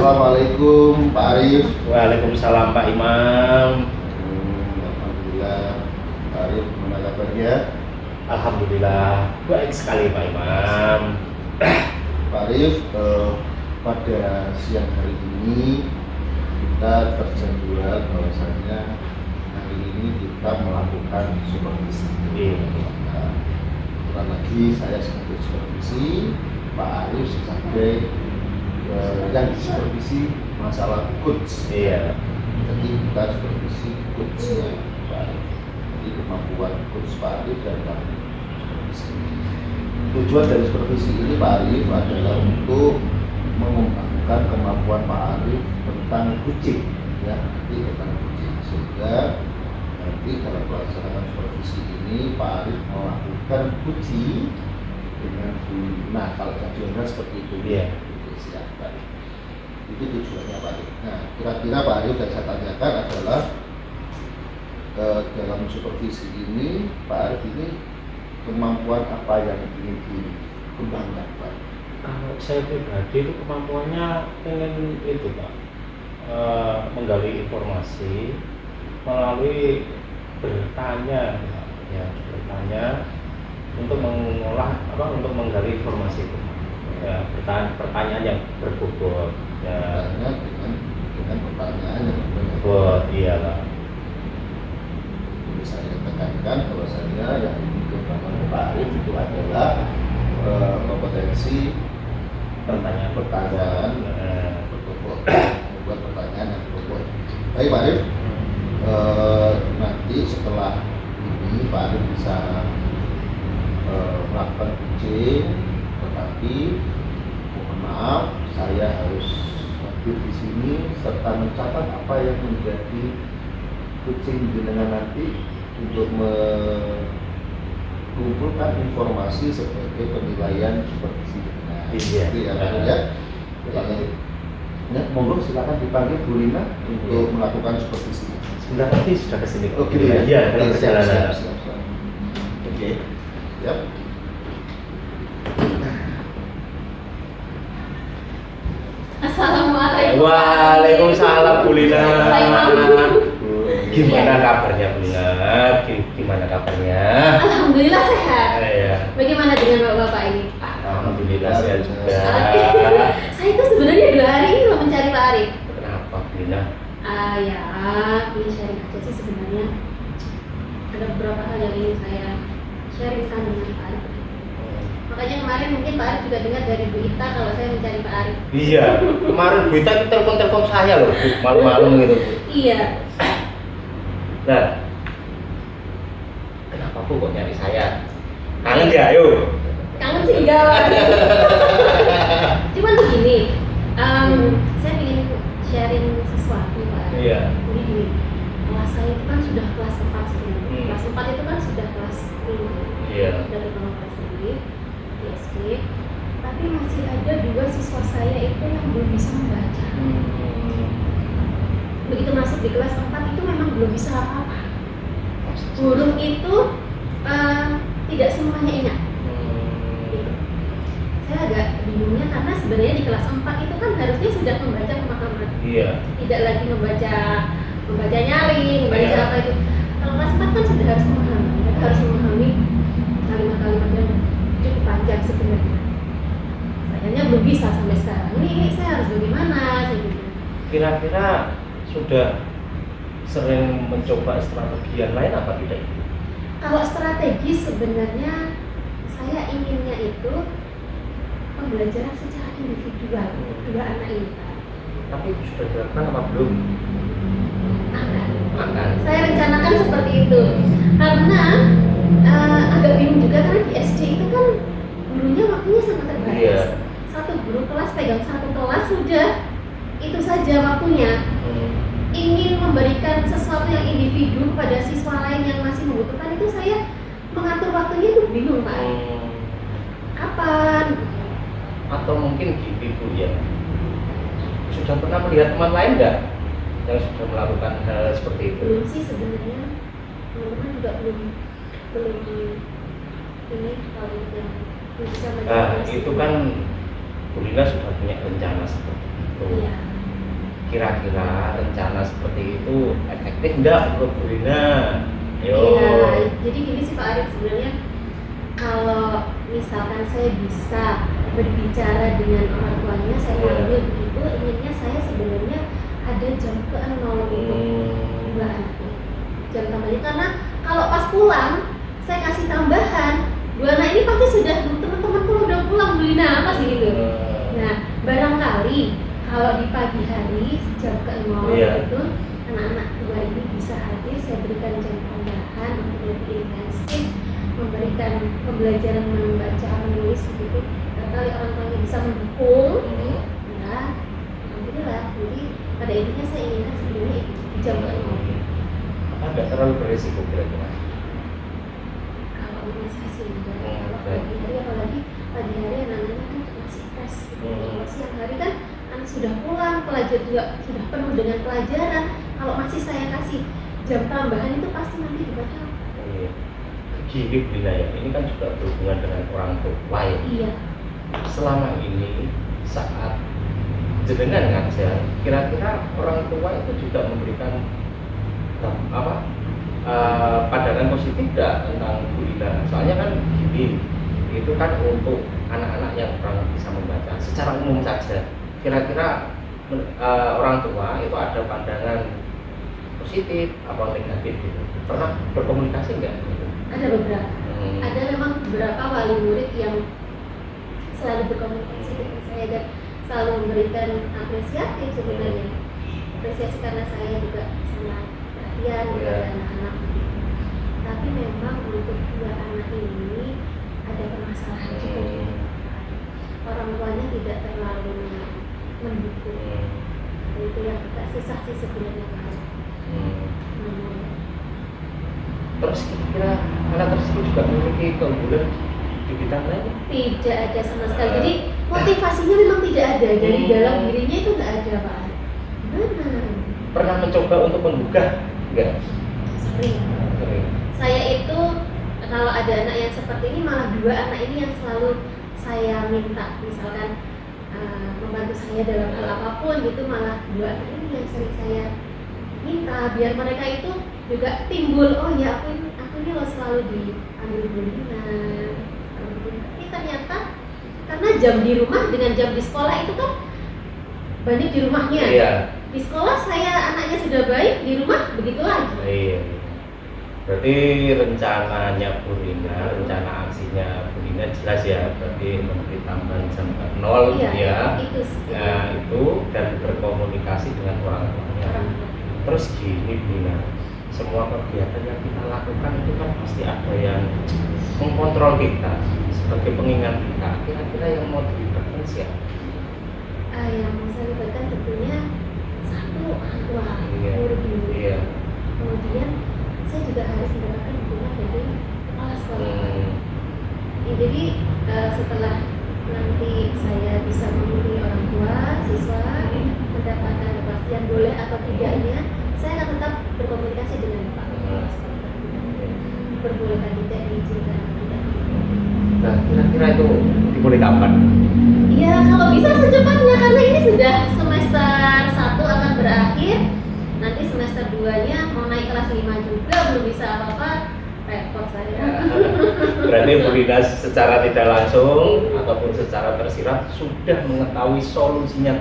Assalamualaikum Pak Arif. Waalaikumsalam Pak Imam. Alhamdulillah Pak Arif, gimana kabarnya? Alhamdulillah baik sekali Pak Imam. Pak Arif, pada siang hari ini kita terjadwal bahwasannya hari ini kita melakukan supervisi. Nah, kurang lagi saya sebagai supervisi, Pak Arif sebagai yang supervisi masalah coach. Iya. Jadi kita supervisi coachnya Pak Arif. Jadi kemampuan coach Pak Arif dan kami supervisi. Tujuan dari supervisi ini Pak Arif adalah untuk mengembangkan kemampuan Pak Arif tentang coaching, ya, nanti tentang coaching, sehingga nanti dalam pelaksanaan supervisi ini Pak Arif melakukan coaching dengan nah kalau tujuannya seperti itu ya. Silakan. Itu tujuannya Pak Arif. Nah, kira-kira Pak Arif yang saya tanyakan adalah dalam supervisi ini Pak Arif ini kemampuan apa yang ingin dikembangkan Pak? Kalau saya pribadi itu kemampuannya pengen itu Pak, menggali informasi melalui bertanya, ya bertanya untuk mengolah untuk menggali informasi itu. Ya, pertanyaan yang berbobot ya. dengan pertanyaan yang berbobot, iya Pak. Jadi saya tekankan bahwa saya yang dikembangkan Pak Arif itu adalah kompetensi pertanyaan berbobot, membuat pertanyaan yang berbobot. Baik Pak Arif, nanti setelah ini Pak Arif bisa melakukan coaching, tetapi mohon maaf saya harus hadir di sini serta mencatat apa yang menjadi coaching jenengan nanti untuk mengumpulkan informasi sebagai penilaian supervisi jenengan. Iya. Ya, monggo silakan dipanggil Bu Lina untuk melakukan supervisi. Sebentar lagi sudah kesini. Oke, ya. Dalam perjalanan. Oke. Yap. Assalamualaikum. Waalaikumsalam Bu Lina. Gimana Ya. kabarnya Bu Lina? Gimana kabarnya? Alhamdulillah sehat. Ya. Bagaimana dengan bapak-bapak ini? Alhamdulillah sehat juga. Saya itu sebenarnya 2 hari ini mau mencari Pak Arif. Kenapa Bu Lina? Ya, ingin sharing aja sih sebenarnya. Ada beberapa hal yang ingin saya sharingkan dengan Pak Arif. Makanya kemarin mungkin Pak Arif juga dengar dari Bu Ita kalau saya mencari Pak Arif. Iya, kemarin Bu Ita telepon saya loh, Bu, malam-malam gitu Bu. Iya. Nah, kenapa Bu kok nyari saya? Kangen ya, ayo. Kangen sih enggak. Cuman begini, saya ingin sharing sesuatu Pak Arif. Iya. Jadi gini, kelas saya itu kan sudah kelas 4 sebenarnya. Kelas 4 itu kan sudah kelas 5. Iya. Dari kelas sendiri di SD. Tapi masih ada 2 siswa saya itu yang belum bisa membaca. Begitu masuk di kelas 4 itu memang belum bisa apa-apa. Huruf itu tidak semuanya ingat. Gitu. Saya agak bingungnya karena sebenarnya di kelas 4 itu kan harusnya sudah membaca pemahaman. Iya. Tidak lagi membaca nyaring, membaca Iya. apa itu. Kalau kelas 4 kan sudah harus memahami. Mereka harus memahami kalimat-kalimat yang cukup panjang sebenarnya. Sayangnya belum bisa sampai sekarang. Ini saya harus bagaimana? Kira-kira sudah sering mencoba strategi yang lain apa tidak? Kalau strategi sebenarnya saya inginnya itu pembelajaran secara individual untuk 2 anak ini Pak. Tapi itu sudah dilakukan apa belum? Akan. Saya rencanakan seperti itu karena agak bingung juga karena di SD itu kan gurunya waktunya sangat terbatas. Iya. Satu guru kelas pegang 1 kelas sudah itu saja waktunya. Ingin memberikan sesuatu yang individu pada siswa lain yang masih membutuhkan itu saya mengatur waktunya itu bingung Pak. Kapan? Atau mungkin gini Bu ya, sudah pernah melihat teman lain nggak yang sudah melakukan hal seperti itu? Belum sih sebenarnya, teman-teman juga belum ini kalau yang bisa Nah itu kan Bu Lina sudah punya rencana seperti itu. Iya. kira-kira rencana seperti itu efektif nggak untuk Bu Rina? Yo. Iya, jadi gini sih Pak Arif, sebenarnya kalau misalkan saya bisa berbicara dengan orang tuanya, saya Iya. panggil begitu, inginnya saya sebenarnya ada jam ke-0 untuk dua anaknya, jam tambahnya, karena kalau pas pulang saya kasih tambahan, dua anak ini pasti sudah teman-teman kalau udah pulang beli apa sih gitu. Nah, barangkali kalau di pagi hari jam ke-0 Iya. itu anak-anak dua ini bisa hadir, saya berikan jam tambahan untuk lebih intensif memberikan pembelajaran membaca menulis begitu. Barangkali orang tuanya bisa mendukung, ya alhamdulillah. Jadi pada intinya saya inginkan sebenarnya itu di jam ke-0. Apa nggak terlalu berisiko kira-kira? Kalau menurut saya sih enggak. Kalau Oke. pagi hari, apalagi pagi hari anak-anaknya kan masih fresh gitu. Kalau siang hari kan anak sudah pulang, pelajar juga sudah penuh dengan pelajaran. Kalau masih saya kasih jam tambahan itu pasti nanti juga capek. Iya. Gini Bu Rina ya, ini kan juga berhubungan dengan orang tua ya. Iya. Selama ini saat jenengan ngajar, kira-kira orang tua itu juga memberikan pandangan positif tidak tentang Bu Rina? Soalnya kan gini, itu kan untuk anak-anak yang kurang bisa membaca. Secara umum saja, kira-kira orang tua itu ada pandangan positif atau negatif gitu. Pernah berkomunikasi nggak? Ada beberapa. Ada memang beberapa wali murid yang selalu berkomunikasi dengan saya dan selalu memberikan apresiasi sebenarnya. Apresiasi karena saya juga sangat perhatian kepada anak-anak. Tapi memang untuk dua anak ini ada permasalahan juga. Orang tuanya tidak terlalu mendukung. Itu yang agak susah sih sebenarnya Pak. Terus kira-kira anak tersebut juga memiliki keunggulan di bidang lain? Tidak ada sama sekali. Jadi motivasinya memang tidak ada dari dalam dirinya, itu nggak ada Pak. Benar. Pernah mencoba untuk menggugah? Enggak? Sering. Saya itu kalau ada anak yang seperti ini, malah dua anak ini yang selalu saya minta, misalkan membantu saya dalam hal apapun gitu, malah dua anak ini yang sering saya minta biar mereka itu juga timbul, oh ya aku ini loh selalu diambil bimbingan. Tapi ternyata karena jam di rumah dengan jam di sekolah itu kan banyak di rumahnya. Iya. Di sekolah saya anaknya sudah baik, di rumah begitu lagi. Iya. Berarti rencananya Bu Rina, rencana aksinya Bu Rina jelas ya, berarti memberi tambahan jam 0 Iya, ya. itu sih. Nah, itu dan berkomunikasi dengan orang tuanya. Terus gini Bu Rina, semua kegiatan yang kita lakukan itu kan pasti ada yang mengkontrol kita sebagai pengingat kita. Kira-kira yang mau dilibatkan siapa? Yang mau saya libatkan tentunya satu orang tua, Iya. murid. Iya. Kemudian saya juga harus mendapatkan dukungan dari kepala sekolah. Ya, jadi setelah nanti saya bisa menghubungi orang tua, siswa, mendapatkan kepastian boleh atau tidaknya, saya akan tetap berkomunikasi dengan Pak Kepala Sekolah. Perbolehkan tidak, diizinkan tidak. Nah, kira-kira itu dimulai kapan? Ya kalau bisa secepatnya, karena ini sudah semester 1 akan berakhir. Nanti semester 2-nya mau naik kelas 5 juga, belum bisa apa-apa, repot saya. Berarti Bu Rina secara tidak langsung ataupun secara tersirat sudah mengetahui solusinya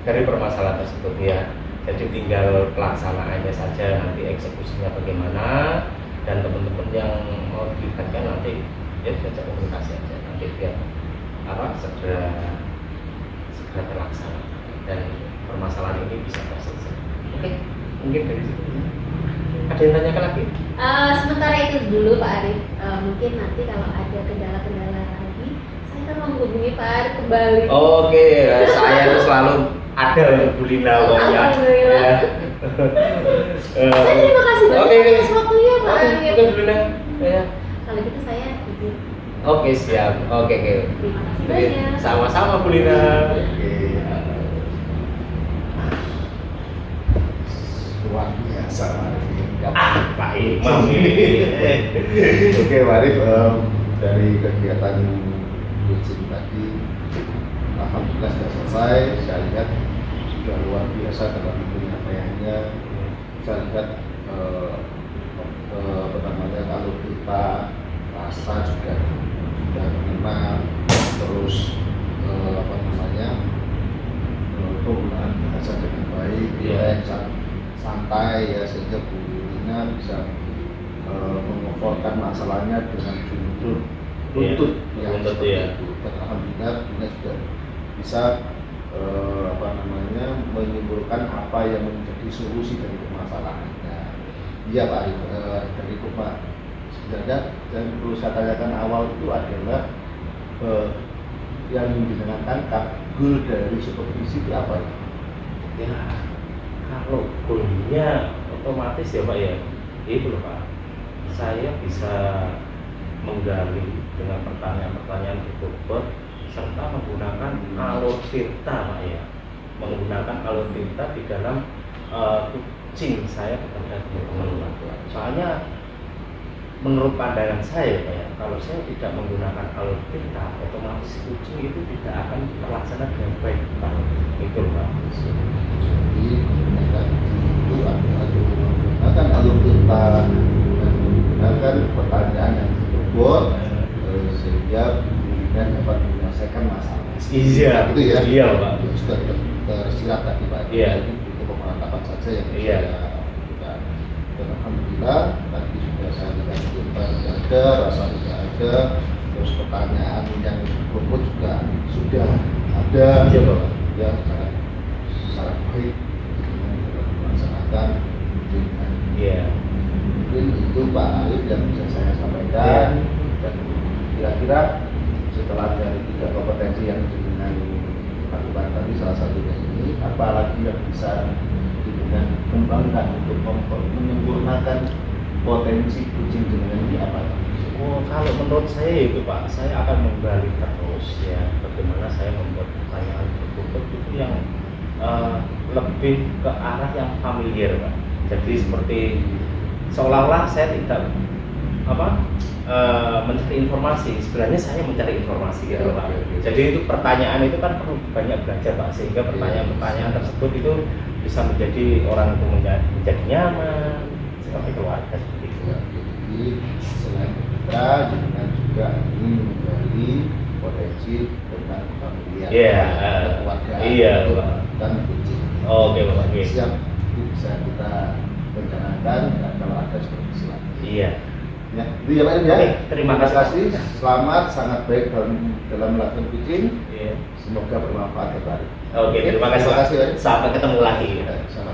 dari permasalahan tersebut ya. Jadi tinggal pelaksanaannya saja, nanti eksekusinya bagaimana, dan teman-teman yang mau dilibatkan nanti ya diajak komunikasi aja, nanti biar segera terlaksana dan permasalahan ini bisa terselesai. Oke, mungkin dari situ. Ada yang tanyakan lagi? Sementara itu dulu Pak Arif. Mungkin nanti kalau ada kendala-kendala lagi, saya akan menghubungi Pak Arif kembali. Oke, saya itu selalu ada Bu Rina pokoknya. Alhamdulillah. Ya. Saya terima kasih banyak Oke. atas waktunya Pak Arif. Oke, Bu Rina. Ya. Kalau gitu saya izin. Oke, siap. Oke. Terima kasih banyak. Sama-sama Bu Rina. Luar biasa Marif. Pak Imam ini. Oke Marif, dari kegiatan coaching tadi alhamdulillah sudah selesai. Saya lihat sudah luar biasa dalam penyampaiannya. Bisa lihat apa namanya, kalau kita rasa juga sudah mengenal, terus apa namanya, penggunaan bahasa dengan baik, Iya. santai ya, sehingga Bu Lina bisa mengoforkan masalahnya dengan jujur runtut yang runtut, seperti ya. itu. Dan alhamdulillah Lina sudah bisa apa namanya, menyimpulkan apa yang menjadi solusi dari permasalahannya. Iya Pak Arif, dari Pak sebenarnya yang perlu saya tanyakan awal itu adalah yang dinamakan goal dari supervisi itu apa ya? Ya, kalau goalnya otomatis ya Pak ya, itu loh Pak, saya bisa menggali dengan pertanyaan-pertanyaan berbobot serta menggunakan alur tirta Pak ya, menggunakan alur tirta di dalam coaching saya kepada teman-teman. Soalnya menurut pandangan saya Pak ya, kalau saya tidak menggunakan alur tirta, otomatis coaching itu tidak akan terlaksana dengan baik Pak. Itu loh, Pak. Jadi menggunakan itu adalah menggunakan alur tirta dan menggunakan pertanyaan yang berbobot sehingga kemudian dapat menyelesaikan masalah. Iya, Itu ya. iya Pak. Ya, sudah tersirat tadi Pak. Iya. Jadi itu pemantapan saja yang Iya. saya lakukan. Dan alhamdulillah tadi sudah saya lihat tirta tidak ada, rasa tidak ada, terus pertanyaan yang berbobot juga sudah ada. Iya Pak. Ya, secara baik melaksanakan ujian. Iya. Mungkin itu Pak Arif yang bisa saya sampaikan. Dan kira-kira setelah dari 3 kompetensi yang dengan lakukan tadi, salah satunya ini, apa lagi yang bisa dengan kembangkan untuk menyempurnakan potensi kucing dengan ini apa? Oh, kalau menurut saya itu Pak, saya akan menggali terus ya, bagaimana saya membuat pertanyaan berbobot itu yang lebih ke arah yang familiar Pak. Jadi seperti seolah-olah saya tidak mencari informasi, sebenarnya saya mencari informasi gitu Pak. Jadi itu pertanyaan itu kan perlu banyak belajar Pak, sehingga pertanyaan-pertanyaan tersebut itu bisa menjadi orang itu menjadi nyaman seperti keluarga seperti itu. Ya, jadi selain kita dengan juga ingin menggali potensi tentang familiar, keluarga, iya Pak. dan kucing. Oke Pak. Oke. Siap, itu bisa kita rencanakan dan kalau ada supervisi lagi. Iya. Ya, itu ya Pak Im, ya. Oke, terima kasih. Selamat, sangat baik dalam melakukan kucing. Iya. Semoga bermanfaat ya Pak Arif. Oke, terima kasih Pak. Terima kasih, Pak. Sampai ketemu lagi. Sama